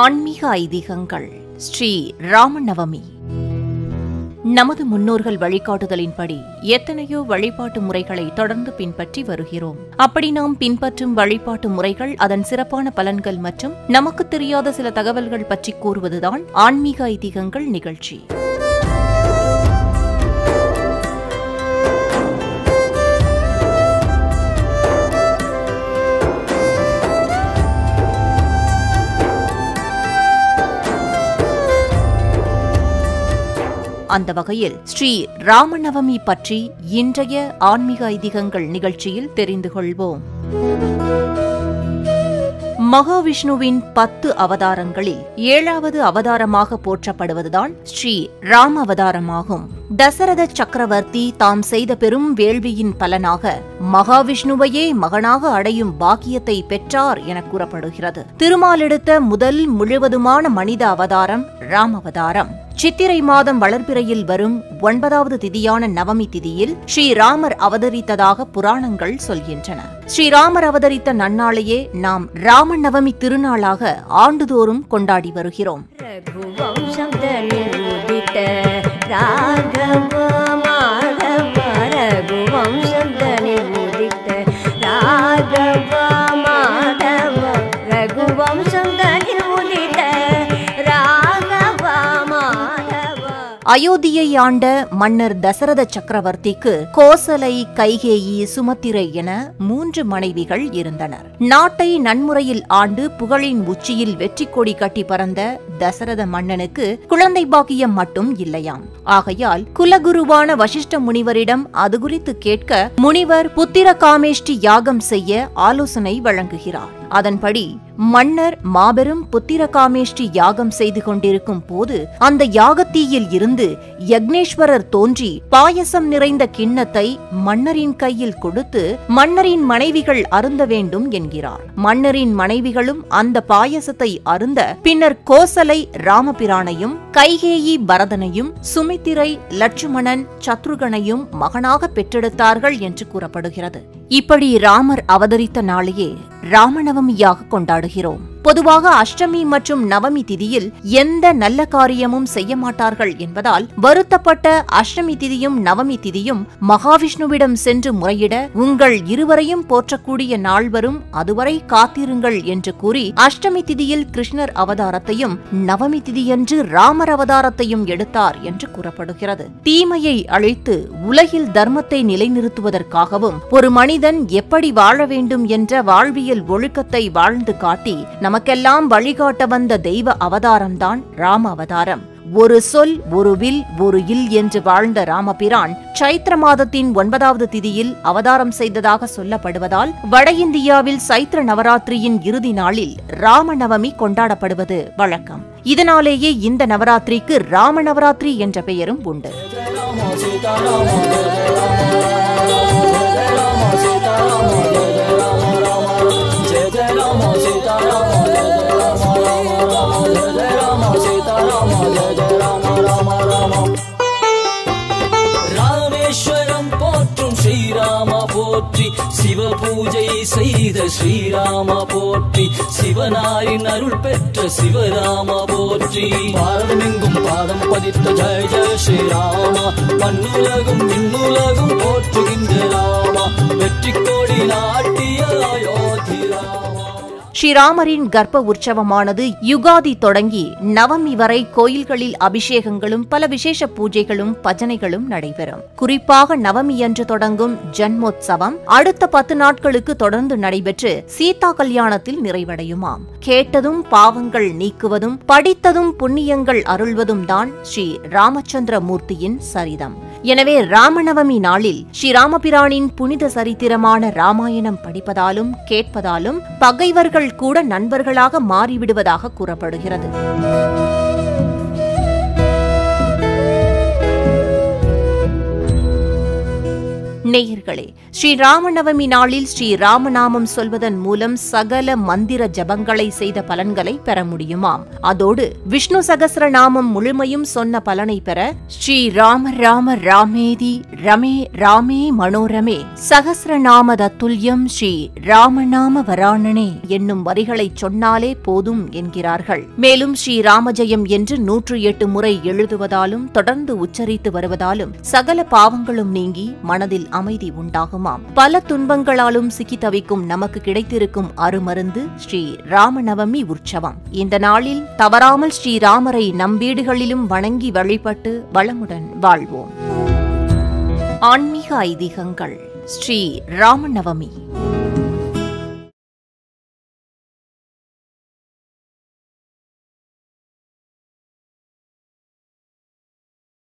ஆன்மீக ஐதீகங்கள். ஸ்ரீ ராமநவமி. நமது முன்னோர்கள் வழிகாட்டுதலின்படி எத்தனையோ வழிபாட்டு முறைகளை தொடர்ந்து பின்பற்றி வருகிறோம். அப்படி நாம் பின்பற்றும் வழிபாட்டு முறைகள், அதன் சிறப்பான பலன்கள் மற்றும் நமக்கு தெரியாத சில தகவல்கள் பற்றி கூறுவதுதான் ஆன்மீக ஐதீகங்கள் நிகழ்ச்சி. அந்த வகையில் ஸ்ரீ ராமநவமி பற்றி இன்றைய ஆன்மீக ஐதீகங்கள் நிகழ்ச்சியில் தெரிந்து கொள்வோம். மகாவிஷ்ணுவின் 10 அவதாரங்களில் 7வது அவதாரமாக போற்றப்படுவதுதான் ஸ்ரீ ராம அவதாரமாகும். தசரத சக்கரவர்த்தி தாம் செய்த பெரும் வேள்வியின் பலனாக மகாவிஷ்ணுவையே மகனாக அடையும் பாக்கியத்தை பெற்றார் என கூறப்படுகிறது. திருமால் எடுத்த முதல் முழுவதுமான மனித அவதாரம் ராமவதாரம். சித்திரை மாதம் வளர்பிறையில் வரும் 9வது திதியான நவமி திதியில் ஸ்ரீராமர் அவதரித்ததாக புராணங்கள் சொல்கின்றன. ஸ்ரீராமர் அவதரித்த நன்னாளையே நாம் ராமநவமி திருநாளாக ஆண்டுதோறும் கொண்டாடி வருகிறோம். அயோத்தியை ஆண்ட மன்னர் தசரத சக்கரவர்த்திக்கு கோசலை, கைகேயி, சுமத்திரை என 3 மனைவிகள் இருந்தனர். நாட்டை நன்முறையில் ஆண்டு புகழின் உச்சியில் வெற்றி கொடி கட்டி பறந்த தசரத மன்னனுக்கு குழந்தை பாக்கியம் மட்டும் இல்லையாம். ஆகையால் குலகுருவான வசிஷ்ட முனிவரிடம் அது குறித்து கேட்க முனிவர் புத்திர காமேஷ்டி யாகம் செய்ய ஆலோசனை வழங்குகிறார். அதன்படி மன்னர் மாபெரும் புத்திர காமேஷ்டி யாகம் செய்து கொண்டிருக்கும் போது அந்த யாகத்தீயில் இருந்து யக்னேஸ்வரர் தோன்றி பாயசம் நிறைந்த கிண்ணத்தை மன்னரின் கையில் கொடுத்து மன்னரின் மனைவிகள் அருந்த வேண்டும் என்கிறார். மன்னரின் மனைவிகளும் அந்த பாயசத்தை அருந்த பின்னர் கோசலை ராமபிரானையும், கைகேயி பரதனையும், சுமித்திரை லட்சுமணன் சத்ருகனையும் மகனாக பெற்றெடுத்தார்கள் என்று கூறப்படுகிறது. இப்படி ராமர் அவதரித்த நாளையே ராமநவமியாக கொண்டாடுகிறோம். பொதுவாக அஷ்டமி மற்றும் நவமி திதியில் எந்த நல்ல காரியமும் செய்ய மாட்டார்கள் என்பதால் வருத்தப்பட்ட அஷ்டமி திதியும் நவமி திதியும் மகாவிஷ்ணுவிடம் சென்று முறையிட, உங்கள் இருவரையும் போற்றக்கூடிய நாள் வரும், அதுவரை காத்திருங்கள் என்று கூறி அஷ்டமி திதியில் கிருஷ்ணர் அவதாரத்தையும் நவமி திதியன்று ராமர் அவதாரத்தையும் எடுத்தார் என்று கூறப்படுகிறது. தீமையை அழித்து உலகில் தர்மத்தை நிலைநிறுத்துவதற்காகவும் ஒரு மனிதன் எப்படி வாழ வேண்டும் என்ற வாழ்வியல் ஒழுக்கத்தை வாழ்ந்து காட்டி நமக்கெல்லாம் வழிகாட்ட வந்த தெய்வ அவதாரம்தான் ராம அவதாரம். ஒரு சொல், ஒரு வில், ஒரு இல் என்று வாழ்ந்த ராமபிரான் சைத்திர மாதத்தின் 9வது திதியில் அவதாரம் செய்ததாக சொல்லப்படுவதால் வட இந்தியாவில் சைத்திர நவராத்திரியின் இறுதி நாளில் ராமநவமி கொண்டாடப்படுவது வழக்கம். இதனாலேயே இந்த நவராத்திரிக்கு ராம நவராத்திரி என்ற பெயரும் உண்டு. ராமேஸ்வரம் போற்றும் ஸ்ரீராம போற்றி, சிவ பூஜை செய்த ஸ்ரீராம போற்றி, சிவனாரின் அருள் பெற்ற சிவராம போற்றி. பாரதமெங்கும் பாதம் பதித்த ஜெய ஜெய ஸ்ரீராம, மண்ணுலகும் விண்ணுலகும் போற்றுகின்ற ராமா, வெற்றி கோடி நாட்டிய அயோத்தி ராமா. ஸ்ரீராமரின் கர்ப்ப உற்சவமானது யுகாதி தொடங்கி நவமி வரை கோயில்களில் அபிஷேகங்களும் பல விசேஷ பூஜைகளும் பஜனைகளும் நடைபெறும். குறிப்பாக நவமியன்று தொடங்கும் ஜன்மோத்சவம் அடுத்த 10 நாட்களுக்கு தொடர்ந்து நடைபெற்று சீதா கல்யாணத்தில் நிறைவடையுமாம். கேட்டதும் பாவங்கள் நீக்குவதும் படித்ததும் புண்ணியங்கள் அருள்வதும் தான் ஸ்ரீ ராமச்சந்திர மூர்த்தியின் சரிதம். எனவே ராமநவமி நாளில் ஸ்ரீராமபிரானின் புனித சரித்திரமான ராமாயணம் படிப்பதாலும் கேட்பதாலும் பகைவர்கள் கூட நண்பர்களாக மாறிவிடுவதாக கூறப்படுகிறது. நேயர்களே, ஸ்ரீ ராமநவமி நாளில் ஸ்ரீ ராமநாமம் சொல்வதன் மூலம் சகல மந்திர ஜபங்களை செய்த பலன்களை பெற முடியுமாம். அதோடு விஷ்ணு சகஸ்ரநாமம் முழுமையும் சொன்ன பலனை பெற ஸ்ரீ ராம ராம ராமேதி ரமே ராமே மனோரமே சகஸ்ரநாம தத்துல்யம் ஸ்ரீ ராமநாம வராணனே என்னும் வரிகளை சொன்னாலே போதும் என்கிறார்கள். மேலும் ஸ்ரீ ராமஜெயம் என்று 108 முறை எழுதுவதாலும் தொடர்ந்து உச்சரித்து வருவதாலும் சகல பாவங்களும் நீங்கி மனதில் அமைதி உண்டாகும். பல துன்பங்களாலும் சிக்கி தவிக்கும் நமக்கு கிடைத்திருக்கும் அருமருந்து ஸ்ரீ ராமநவமி உற்சவம். இந்த நாளில் தவறாமல் ஸ்ரீராமரை நம் வீடுகளிலும் வணங்கி வழிபட்டு வளமுடன் வாழ்வோம். ஆன்மீக ஐதீகங்கள். ஸ்ரீ ராமநவமி.